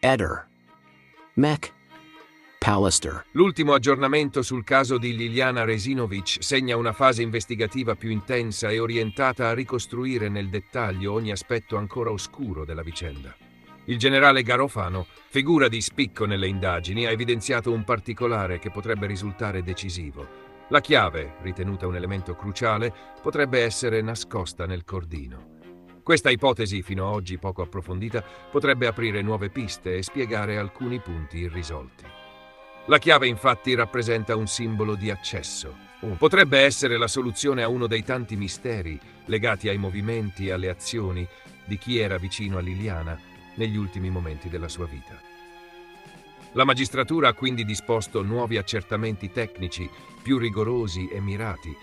Eder. Mech. Pallister. L'ultimo aggiornamento sul caso di Liliana Resinovic segna una fase investigativa più intensa e orientata a ricostruire nel dettaglio ogni aspetto ancora oscuro della vicenda. Il generale Garofano, figura di spicco nelle indagini, ha evidenziato un particolare che potrebbe risultare decisivo. La chiave, ritenuta un elemento cruciale, potrebbe essere nascosta nel cordino. Questa ipotesi, fino ad oggi poco approfondita, potrebbe aprire nuove piste e spiegare alcuni punti irrisolti. La chiave, infatti, rappresenta un simbolo di accesso. Potrebbe essere la soluzione a uno dei tanti misteri legati ai movimenti e alle azioni di chi era vicino a Liliana negli ultimi momenti della sua vita. La magistratura ha quindi disposto nuovi accertamenti tecnici, più rigorosi e mirati,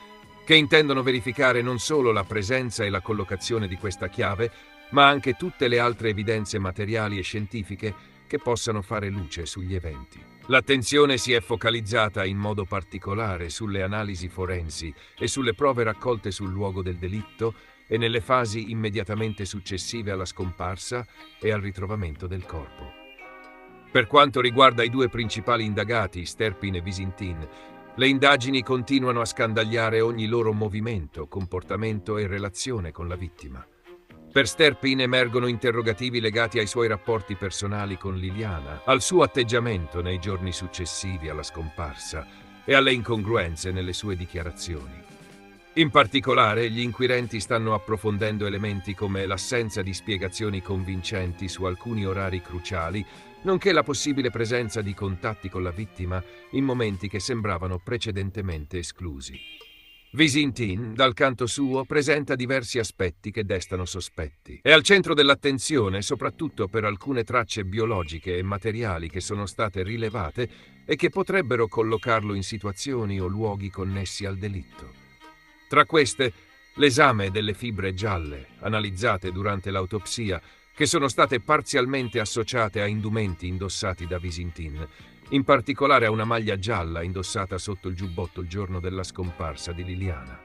che intendono verificare non solo la presenza e la collocazione di questa chiave, ma anche tutte le altre evidenze materiali e scientifiche che possano fare luce sugli eventi. L'attenzione si è focalizzata in modo particolare sulle analisi forensi e sulle prove raccolte sul luogo del delitto e nelle fasi immediatamente successive alla scomparsa e al ritrovamento del corpo. Per quanto riguarda i due principali indagati, Sterpin e Visintin, le indagini continuano a scandagliare ogni loro movimento, comportamento e relazione con la vittima. Per Sterpin emergono interrogativi legati ai suoi rapporti personali con Liliana, al suo atteggiamento nei giorni successivi alla scomparsa e alle incongruenze nelle sue dichiarazioni. In particolare, gli inquirenti stanno approfondendo elementi come l'assenza di spiegazioni convincenti su alcuni orari cruciali, nonché la possibile presenza di contatti con la vittima in momenti che sembravano precedentemente esclusi. Visintin, dal canto suo, presenta diversi aspetti che destano sospetti. È al centro dell'attenzione soprattutto per alcune tracce biologiche e materiali che sono state rilevate e che potrebbero collocarlo in situazioni o luoghi connessi al delitto. Tra queste, l'esame delle fibre gialle, analizzate durante l'autopsia, che sono state parzialmente associate a indumenti indossati da Visintin, in particolare a una maglia gialla indossata sotto il giubbotto il giorno della scomparsa di Liliana.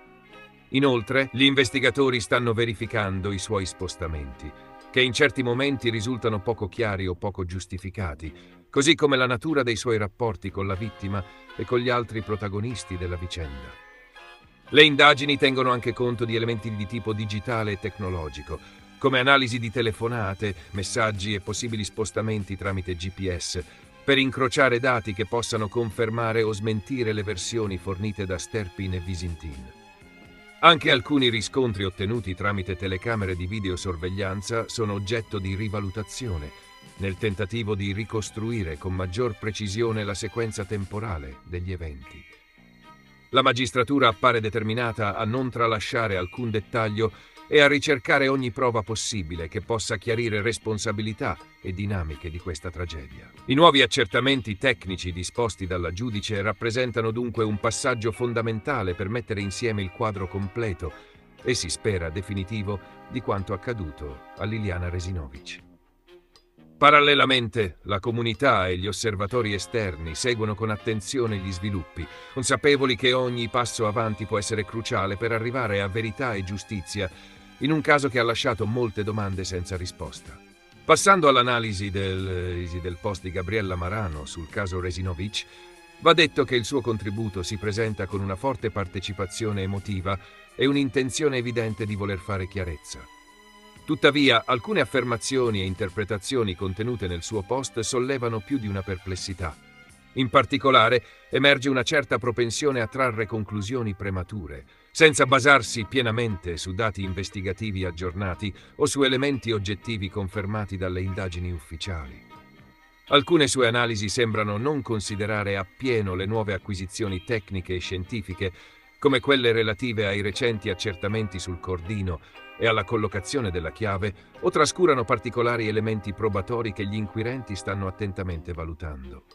Inoltre, gli investigatori stanno verificando i suoi spostamenti, che in certi momenti risultano poco chiari o poco giustificati, così come la natura dei suoi rapporti con la vittima e con gli altri protagonisti della vicenda. Le indagini tengono anche conto di elementi di tipo digitale e tecnologico, come analisi di telefonate, messaggi e possibili spostamenti tramite GPS, per incrociare dati che possano confermare o smentire le versioni fornite da Sterpin e Visintin. Anche alcuni riscontri ottenuti tramite telecamere di videosorveglianza sono oggetto di rivalutazione, nel tentativo di ricostruire con maggior precisione la sequenza temporale degli eventi. La magistratura appare determinata a non tralasciare alcun dettaglio e a ricercare ogni prova possibile che possa chiarire responsabilità e dinamiche di questa tragedia. I nuovi accertamenti tecnici disposti dalla giudice rappresentano dunque un passaggio fondamentale per mettere insieme il quadro completo e si spera definitivo di quanto accaduto a Liliana Resinovic. Parallelamente, la comunità e gli osservatori esterni seguono con attenzione gli sviluppi, consapevoli che ogni passo avanti può essere cruciale per arrivare a verità e giustizia, in un caso che ha lasciato molte domande senza risposta. Passando all'analisi del post di Gabriella Marano sul caso Resinovic, va detto che il suo contributo si presenta con una forte partecipazione emotiva e un'intenzione evidente di voler fare chiarezza. Tuttavia, alcune affermazioni e interpretazioni contenute nel suo post sollevano più di una perplessità. In particolare, emerge una certa propensione a trarre conclusioni premature, senza basarsi pienamente su dati investigativi aggiornati o su elementi oggettivi confermati dalle indagini ufficiali. Alcune sue analisi sembrano non considerare appieno le nuove acquisizioni tecniche e scientifiche, come quelle relative ai recenti accertamenti sul cordino e alla collocazione della chiave, o trascurano particolari elementi probatori che gli inquirenti stanno attentamente valutando.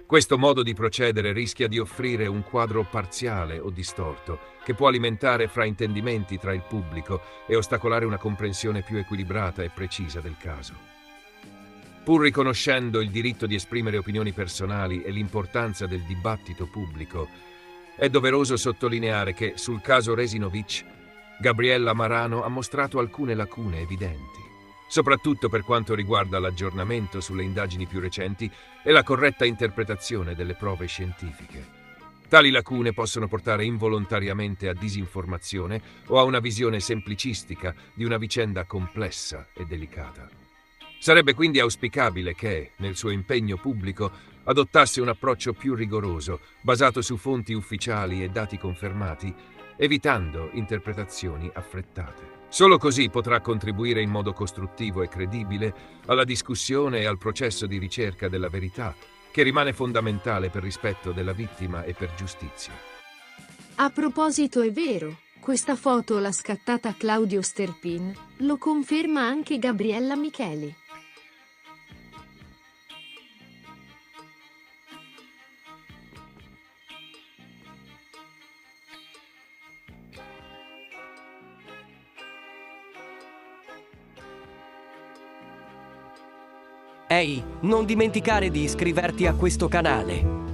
Questo modo di procedere rischia di offrire un quadro parziale o distorto, che può alimentare fraintendimenti tra il pubblico e ostacolare una comprensione più equilibrata e precisa del caso. Pur riconoscendo il diritto di esprimere opinioni personali e l'importanza del dibattito pubblico, è doveroso sottolineare che, sul caso Resinovic, Gabriella Marano ha mostrato alcune lacune evidenti. soprattutto per quanto riguarda l'aggiornamento sulle indagini più recenti e la corretta interpretazione delle prove scientifiche. Tali lacune possono portare involontariamente a disinformazione o a una visione semplicistica di una vicenda complessa e delicata. Sarebbe quindi auspicabile che, nel suo impegno pubblico, adottasse un approccio più rigoroso, basato su fonti ufficiali e dati confermati, evitando interpretazioni affrettate. Solo così potrà contribuire in modo costruttivo e credibile alla discussione e al processo di ricerca della verità, che rimane fondamentale per rispetto della vittima e per giustizia. A proposito, è vero, questa foto l'ha scattata Claudio Sterpin, lo conferma anche Gabriella Micheli. Ehi, non dimenticare di iscriverti a questo canale.